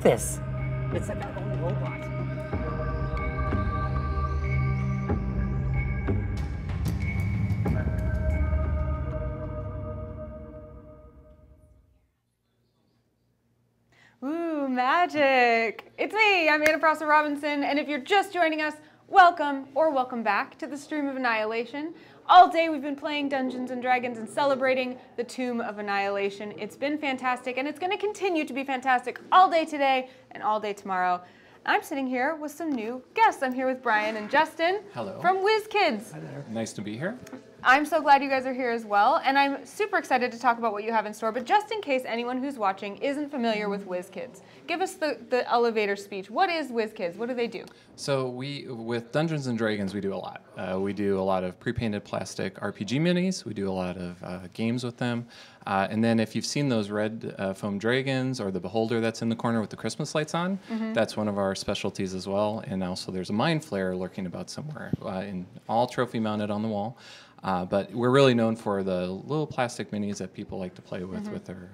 this. It's like our own robot. Ooh, magic! It's me, I'm Anna Prosser Robinson, and if you're just joining us, welcome or welcome back to the Tomb of Annihilation. All day we've been playing Dungeons and Dragons and celebrating the Tomb of Annihilation. It's been fantastic, and it's going to continue to be fantastic all day today and all day tomorrow. I'm sitting here with some new guests. I'm here with Brian and Justin. Hello. From WizKids. Hi there. Nice to be here. I'm so glad you guys are here as well, and I'm super excited to talk about what you have in store, but just in case anyone who's watching isn't familiar with WizKids, give us the elevator speech. What is WizKids? What do they do? So with Dungeons and Dragons, we do a lot. We do a lot of pre-painted plastic RPG minis. We do a lot of games with them. And then if you've seen those red foam dragons or the beholder that's in the corner with the Christmas lights on, that's one of our specialties as well. And also there's a mind flare lurking about somewhere, in all trophy mounted on the wall. But we're really known for the little plastic minis that people like to play with their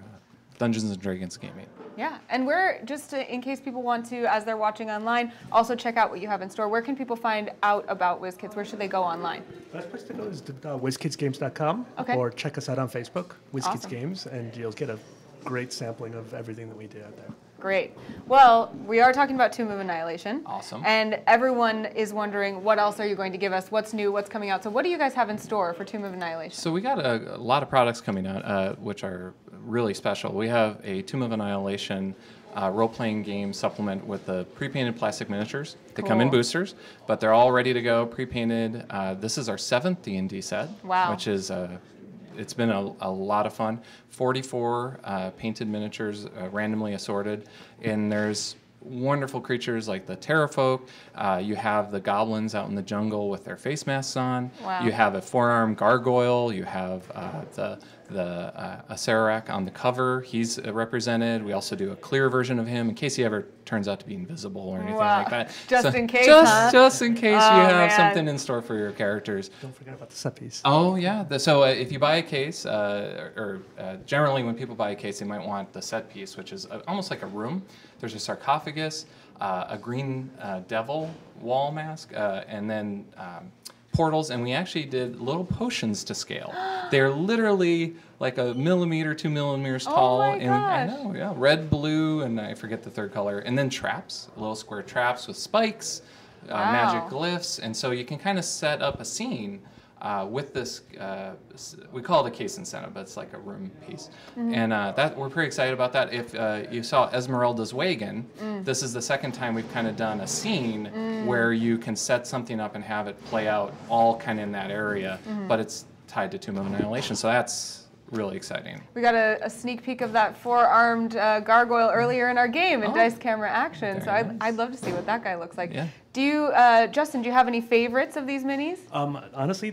Dungeons and Dragons gaming. Yeah, and we're, just in case people want to, as they're watching online, also check out what you have in store. Where can people find out about WizKids? Where should they go online? Best place to go is WizKidsGames.com, or check us out on Facebook, WizKids Games, and you'll get a great sampling of everything that we do out there. Great. Well, we are talking about Tomb of Annihilation. Awesome. And everyone is wondering, what else are you going to give us? What's new? What's coming out? So what do you guys have in store for Tomb of Annihilation? So we got a lot of products coming out, which are really special. We have a Tomb of Annihilation role-playing game supplement with the pre-painted plastic miniatures. They come in boosters, but they're all ready to go, pre-painted. This is our 7th D&D set, which is it's been a lot of fun. 44 painted miniatures, randomly assorted, and there's wonderful creatures like the Terrafolk. You have the goblins out in the jungle with their face masks on. Wow. You have a 4-armed gargoyle. You have the Acerak on the cover. He's represented. We also do a clear version of him in case he ever turns out to be invisible or anything like that. Just in case, Just in case you have something in store for your characters. Don't forget about the set piece. Oh, yeah. So if you buy a case, generally when people buy a case, they might want the set piece, which is almost like a room. There's a sarcophagus, a green devil wall mask, and then portals, and we actually did little potions to scale. They're literally like 1 millimeter, 2 millimeters tall. Oh my gosh. I know, yeah. Red, blue, and I forget the third color. And then traps, little square traps with spikes, magic glyphs, and so you can kind of set up a scene with this, we call it a case incentive, but it's like a room piece. And that we're pretty excited about that. If you saw Esmeralda's Wagon, this is the second time we've kind of done a scene where you can set something up and have it play out all kind of in that area, but it's tied to Tomb of Annihilation, so that's really exciting. We got a sneak peek of that 4-armed gargoyle earlier in our game in Dice Camera Action, so I'd love to see what that guy looks like. Yeah. Do you, Justin, do you have any favorites of these minis? Honestly,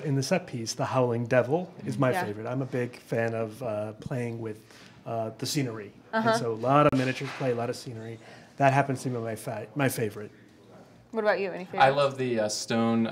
in the set piece, the Howling Devil is my favorite. I'm a big fan of playing with the scenery. And so a lot of miniatures play, a lot of scenery. That happens to be my favorite. What about you? Any favorites? I love the stone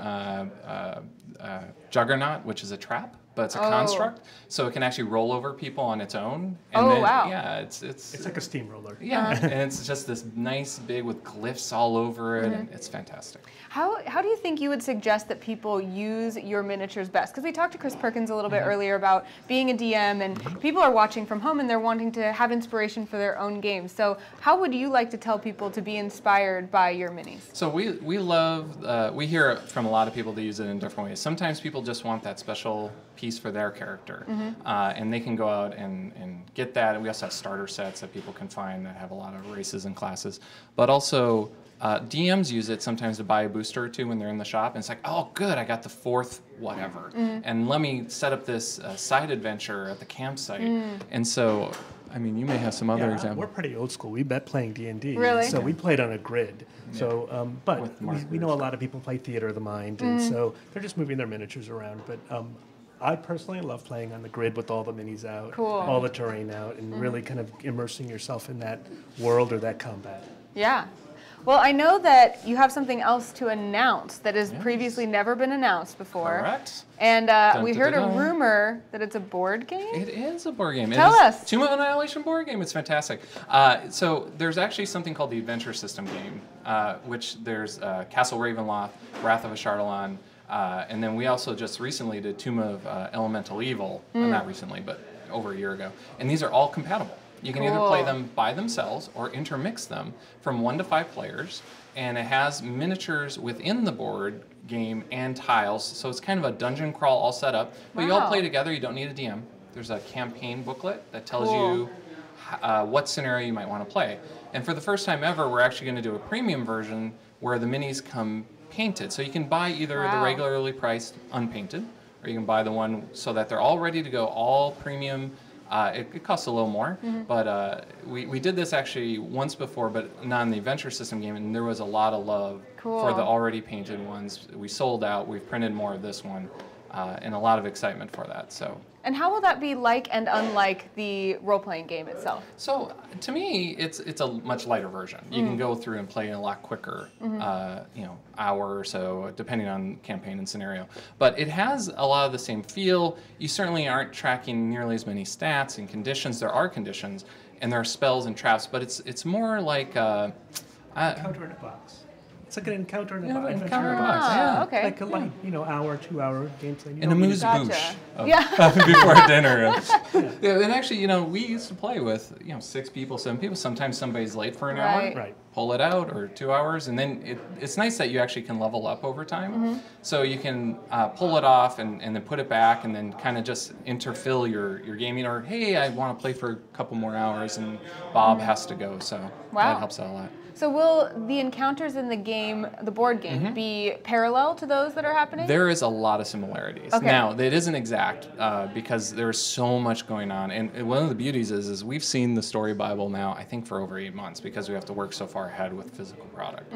juggernaut, which is a trap, but it's a construct, so it can actually roll over people on its own. And wow. Yeah, it's like a steamroller. Yeah, and it's just this nice big with glyphs all over it, and it's fantastic. How do you think you would suggest that people use your miniatures best? Because we talked to Chris Perkins a little bit earlier about being a DM, and people are watching from home and they're wanting to have inspiration for their own games. So how would you like to tell people to be inspired by your minis? So we love, we hear from a lot of people to use it in different ways. Sometimes people just want that special piece for their character, and they can go out and get that. And we also have starter sets that people can find that have a lot of races and classes, but also DMs use it sometimes to buy a booster or two when they're in the shop, and it's like, oh good, I got the 4th whatever, and let me set up this side adventure at the campsite. And so, I mean, you may have some other examples. We're pretty old school. We bet playing D&D. Really? So we played on a grid. So, but we know a lot of people play Theater of the Mind, and so they're just moving their miniatures around. But I personally love playing on the grid with all the minis out, all the terrain out, and really kind of immersing yourself in that world or that combat. Yeah. Well, I know that you have something else to announce that has previously never been announced before. Correct. And we heard a rumor that it's a board game. It is a board game. Tell us. Tomb of Annihilation board game. It's fantastic. So there's actually something called the Adventure System game, which there's Castle Ravenloft, Wrath of Ashardalon, and then we also just recently did Tomb of Elemental Evil, not recently, but over a year ago. And these are all compatible. You can either play them by themselves or intermix them from 1 to 5 players. And it has miniatures within the board game and tiles. So it's kind of a dungeon crawl all set up. But you all play together. You don't need a DM. There's a campaign booklet that tells you what scenario you might want to play. And for the first time ever, we're actually going to do a premium version where the minis come painted. So you can buy either the regularly priced unpainted, or you can buy the one so that they're all ready to go, all premium. It costs a little more, but we did this actually once before, but not in the Adventure System game, and there was a lot of love for the already painted ones. We sold out. We've printed more of this one, and a lot of excitement for that. So. And how will that be like and unlike the role-playing game itself? So to me, it's a much lighter version. You can go through and play a lot quicker, hour or so, depending on campaign and scenario. But it has a lot of the same feel. You certainly aren't tracking nearly as many stats and conditions. There are conditions, and there are spells and traps, but it's more like Encounter in a box. It's like an encounter in a box. Encounter in a box, yeah. Okay. Like a light, hour, 2-hour gameplay. And a moose boosh before dinner. And actually, we used to play with 6 people, 7 people. Sometimes somebody's late for an hour. Right. Pull it out, or 2 hours, and then it's nice that you actually can level up over time. So you can pull it off and then put it back, and then kind of just interfill your gaming. Or hey, I want to play for a couple more hours, and Bob has to go. So that helps out a lot. So will the encounters in the game, the board game, be parallel to those that are happening? There is a lot of similarities. Okay. Now, it isn't exact because there's so much going on. And one of the beauties is we've seen the story Bible now, I think, for over 8 months because we have to work so far ahead with physical product.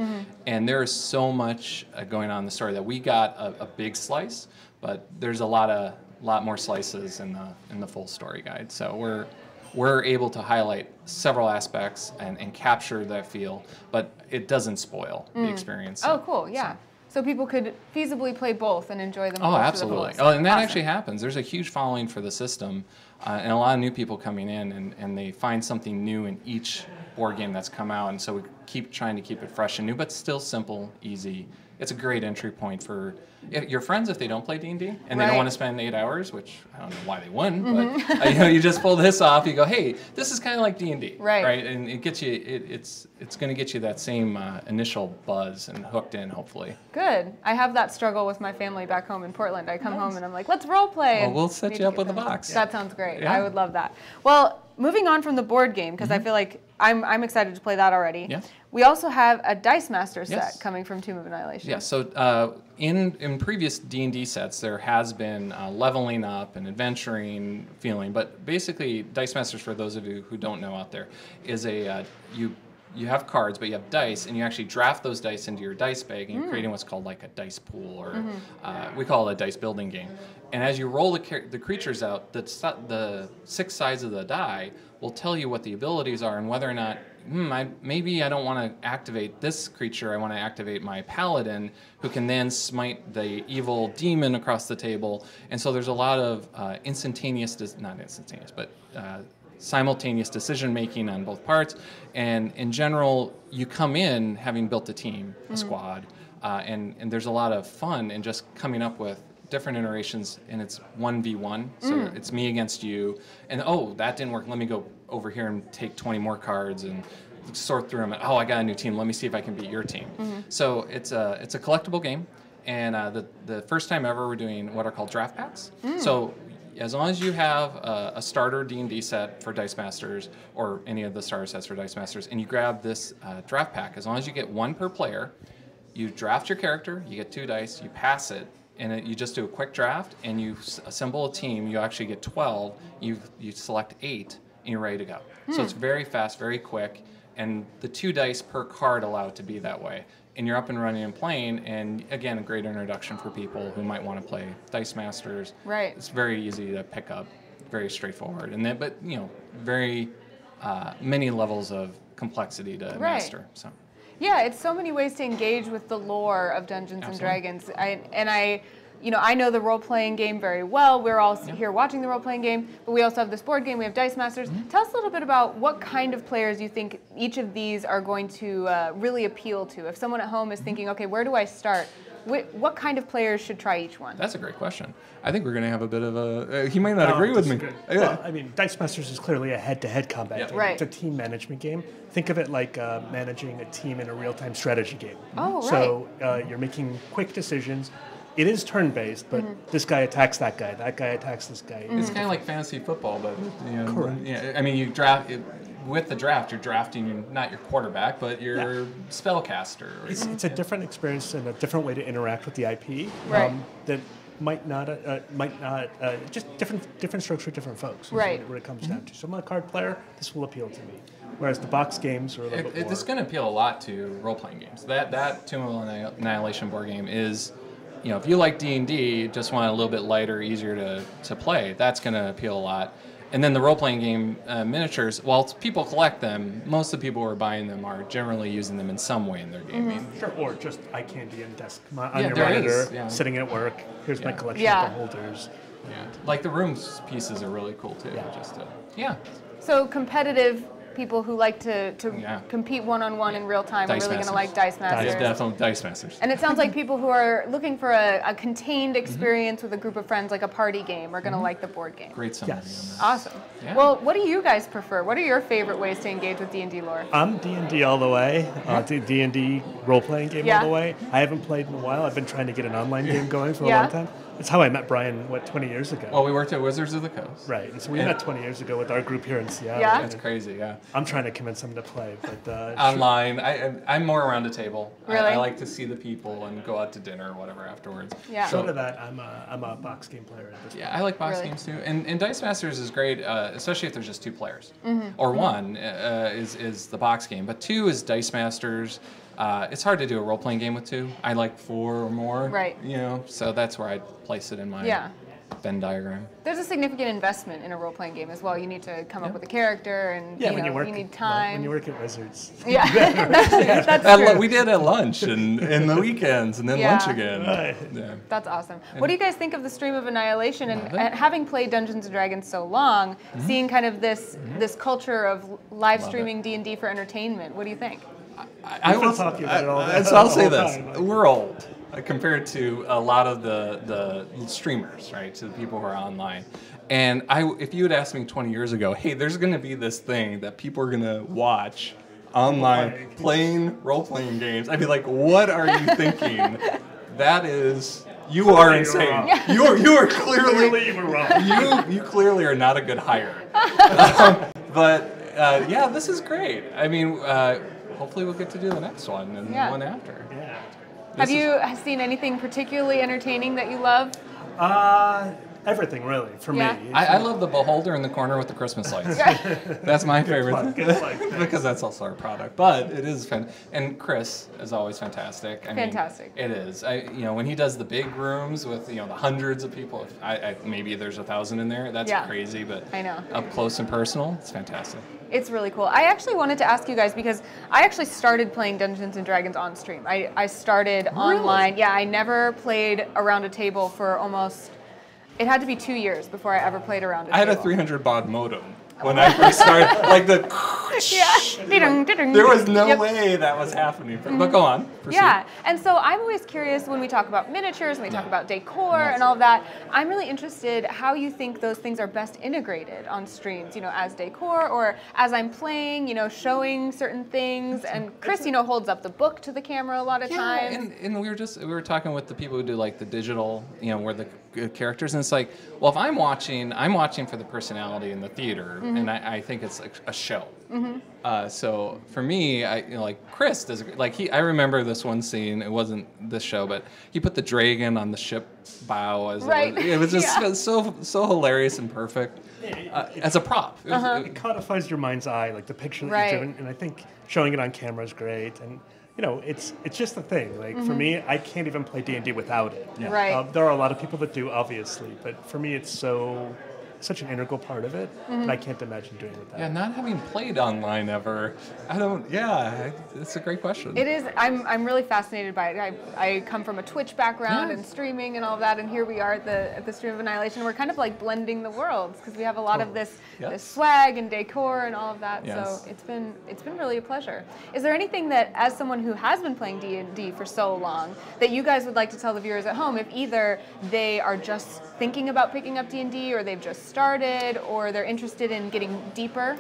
And there is so much going on in the story that we got a big slice, but there's a lot more slices in the full story guide. So we're able to highlight several aspects and capture that feel, but it doesn't spoil the experience. Oh, cool, yeah. So people could feasibly play both and enjoy them. Oh, absolutely. Oh, and that actually happens. There's a huge following for the system, and a lot of new people coming in, and they find something new in each board game that's come out, and so we keep trying to keep it fresh and new, but still simple, easy. It's a great entry point for your friends if they don't play D&D and they don't want to spend 8 hours, which I don't know why they wouldn't, but you just pull this off. You go, hey, this is kind of like D&D, right? And it gets you. It's going to get you that same initial buzz and hooked in, hopefully. Good. I have that struggle with my family back home in Portland. I come home and I'm like, let's role play. Well, we'll set you up with a box. That sounds great. Yeah. I would love that. Well, moving on from the board game, because I feel like I'm excited to play that already. Yeah. We also have a Dice Master set coming from Tomb of Annihilation. Yeah, so in previous D&D sets, there has been leveling up and adventuring feeling, but basically Dice Masters, for those of you who don't know out there, is you have cards, but you have dice, and you actually draft those dice into your dice bag, and you're creating what's called like a dice pool, or we call it a dice building game. And as you roll the creatures out, the 6 sides of the die will tell you what the abilities are and whether or not, maybe I don't want to activate this creature, I want to activate my paladin, who can then smite the evil demon across the table. And so there's a lot of simultaneous decision making on both parts. And in general, you come in having built a team, a squad, and there's a lot of fun in just coming up with different iterations, and it's 1v1, so it's me against you, and that didn't work, let me go over here and take 20 more cards and sort through them, and I got a new team, let me see if I can beat your team. So it's a collectible game, and the first time ever we're doing what are called draft packs. So as long as you have a starter D&D set for Dice Masters, or any of the starter sets for Dice Masters, and you grab this draft pack, as long as you get 1 per player, you draft your character, you get 2 dice, you pass it, and you just do a quick draft, and you assemble a team. You actually get 12. You select 8, and you're ready to go. So it's very fast, very quick, and the 2 dice per card allow it to be that way. And you're up and running and playing, and again, a great introduction for people who might want to play Dice Masters. Right. It's very easy to pick up, very straightforward, and then very many levels of complexity to master. So. Yeah, it's so many ways to engage with the lore of Dungeons and Dragons. I know the role-playing game very well. We're all here watching the role-playing game, but we also have this board game. We have Dice Masters. Tell us a little bit about what kind of players you think each of these are going to really appeal to. If someone at home is thinking, okay, where do I start? What kind of players should try each one? That's a great question. I think we're going to have a bit of a... he might not agree with me. Well, I mean, Dice Masters is clearly a head-to-head combat game. Right. It's a team management game. Think of it like managing a team in a real-time strategy game. Oh, right. So you're making quick decisions. It is turn-based, but this guy attacks that guy attacks this guy. It's kind of like fantasy football, but Correct. Yeah, I mean, you draft with the draft. You're drafting not your quarterback, but your spellcaster. It's a different experience and a different way to interact with the IP. Right. That might not just different strokes for different folks. Right. What it comes down to. So I'm a card player. This will appeal to me. Whereas the box games are a little bit more. It's going to appeal a lot to role-playing games. That Tomb of Annihilation board game is. If you like D&D, just want a little bit lighter, easier to play, that's going to appeal a lot. And then the role-playing game miniatures, while people collect them, most of the people who are buying them are generally using them in some way in their gaming. Sure, or just eye candy and desk on your monitor, sitting at work. Here's my collection of beholders. Yeah, like the rooms pieces are really cool too. So competitive people who like to compete one-on-one in real time are really going to like Dice Masters. Definitely Dice Masters. And it sounds like people who are looking for a contained experience with a group of friends, like a party game, are going to like the board game. Great summary on that. Awesome. Yeah. Well, what do you guys prefer? What are your favorite ways to engage with D&D lore? I'm D&D all the way. D&D role-playing game all the way. I haven't played in a while. I've been trying to get an online game going for a long time. That's how I met Brian, 20 years ago? Well, we worked at Wizards of the Coast. Right. And so we met 20 years ago with our group here in Seattle. Yeah? That's crazy, yeah. I'm trying to convince him to play, but... Online. I'm more around a table. Really? I like to see the people and go out to dinner or whatever afterwards. Yeah. So to that, I'm a box game player at this point. Yeah, I like box games too. And Dice Masters is great, especially if there's just two players. Or one is the box game, but two is Dice Masters. It's hard to do a role-playing game with two. I like 4 or more. Right. So that's where I'd place it in my Venn diagram. There's a significant investment in a role-playing game as well. You need to come up with a character, and you need time. When you work at Wizards. Yeah, that's true. We did at lunch and in the weekends, and then lunch again. Yeah. That's awesome. What do you guys think of the Stream of Annihilation, and having played Dungeons and Dragons so long, seeing kind of this culture of live streaming D&D for entertainment? What do you think? I will talk to you about it all day. So I'll say this: we're old compared to a lot of the streamers, right? To the people who are online. And if you had asked me 20 years ago, hey, there's going to be this thing that people are going to watch online playing role-playing games, I'd be like, what are you thinking? That is. You are insane. You are clearly you were wrong. You clearly are not a good hire. But this is great. I mean. Hopefully we'll get to do the next one and the one after. Yeah. Have you seen anything particularly entertaining that you love? Everything, really, for me. I love the beholder in the corner with the Christmas lights. That's my favorite. Because that's also our product. But it is fun. And Chris is always fantastic. Fantastic. It is. When he does the big rooms with the hundreds of people, maybe there's 1,000 in there. That's crazy. But I know. Up close and personal, it's fantastic. It's really cool. I actually wanted to ask you guys because I actually started playing Dungeons and Dragons on stream. I started online. Yeah, I never played around a table for almost. It had to be 2 years before I ever played around a table. I had a 300 baud modem when I first started. There was no way that was happening. But go on. Proceed. Yeah, and so I'm always curious when we talk about miniatures, when we talk about decor and all of that, I'm really interested how you think those things are best integrated on streams, as decor or as I'm playing, showing certain things. And Chris, holds up the book to the camera a lot of times. And we were talking with the people who do like the digital, where the characters, and it's like, well, if I'm watching for the personality in the theater, and I think it's like a show. So for me, Chris does I remember this one scene. It wasn't this show, but he put the dragon on the ship bow as it was just so hilarious and perfect as a prop. It codifies your mind's eye, like the picture that you've driven, and I think showing it on camera is great. And it's just a thing. For me, I can't even play D&D without it. Yeah. Right. There are a lot of people that do, obviously, but for me, it's so such an integral part of it, and I can't imagine doing it without. Yeah, not having played online ever, it's a great question. It is. I'm really fascinated by it. I come from a Twitch background and streaming and all of that, and here we are at the Stream of Annihilation. We're kind of like blending the worlds because we have a lot of this swag and decor and all of that. Yes. So it's been really a pleasure. Is there anything that, as someone who has been playing D&D for so long, that you guys would like to tell the viewers at home if either they are just thinking about picking up D&D, or they've just started, or they're interested in getting deeper?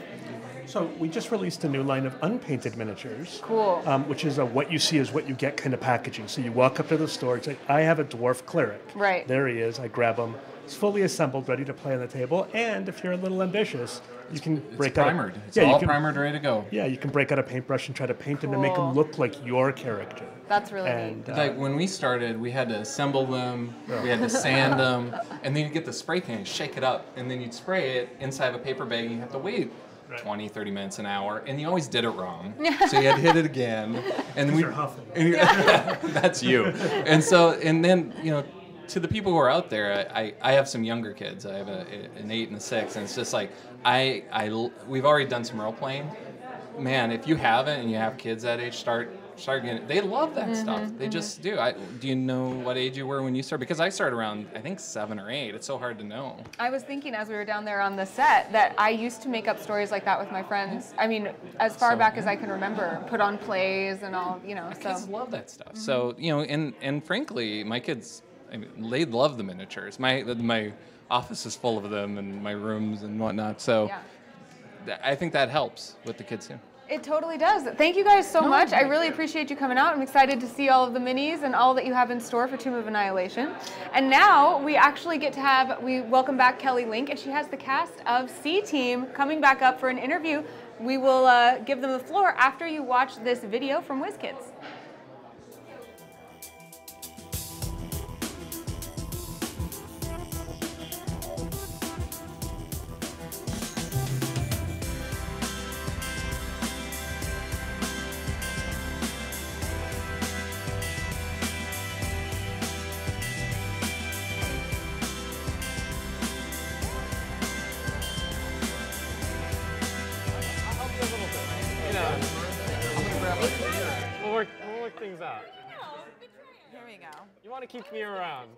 So we just released a new line of unpainted miniatures. Cool. Which is a what you see is what you get kind of packaging. So you walk up to the store, it's like, I have a dwarf cleric. Right. There he is, I grab him. It's fully assembled, ready to play on the table. And if you're a little ambitious, you can break out. Primered. It's all primered, ready to go. Yeah, you can break out a paintbrush and try to paint him to make him look like your character. That's really neat. Like when we started, we had to assemble them, we had to sand them, and then you get the spray can, shake it up, and then you'd spray it inside of a paper bag, and you have to wait 20, 30 minutes, an hour, and you always did it wrong. So you had to hit it again. And You're huffing. That's you. And then, to the people who are out there, I have some younger kids. I have an 8 and a 6, and it's just like, we've already done some role playing. Man, if you haven't and you have kids that age, start getting it. They love that stuff. They just do. Do you know what age you were when you started? Because I started around, I think, 7 or 8. It's so hard to know. I was thinking as we were down there on the set that I used to make up stories like that with my friends. I mean, as far back as I can remember, put on plays and all, Kids love that stuff. So, and frankly, my kids, they love the miniatures. My office is full of them, and my rooms and whatnot. So I think that helps with the kids too. It totally does. Thank you guys so much. I really appreciate you coming out. I'm excited to see all of the minis and all that you have in store for Tomb of Annihilation. And now we actually get to we welcome back Kelly Link, and she has the cast of C-Team coming back up for an interview. We will give them the floor after you watch this video from WizKids. We'll work things out. Here we go. You want to keep me around.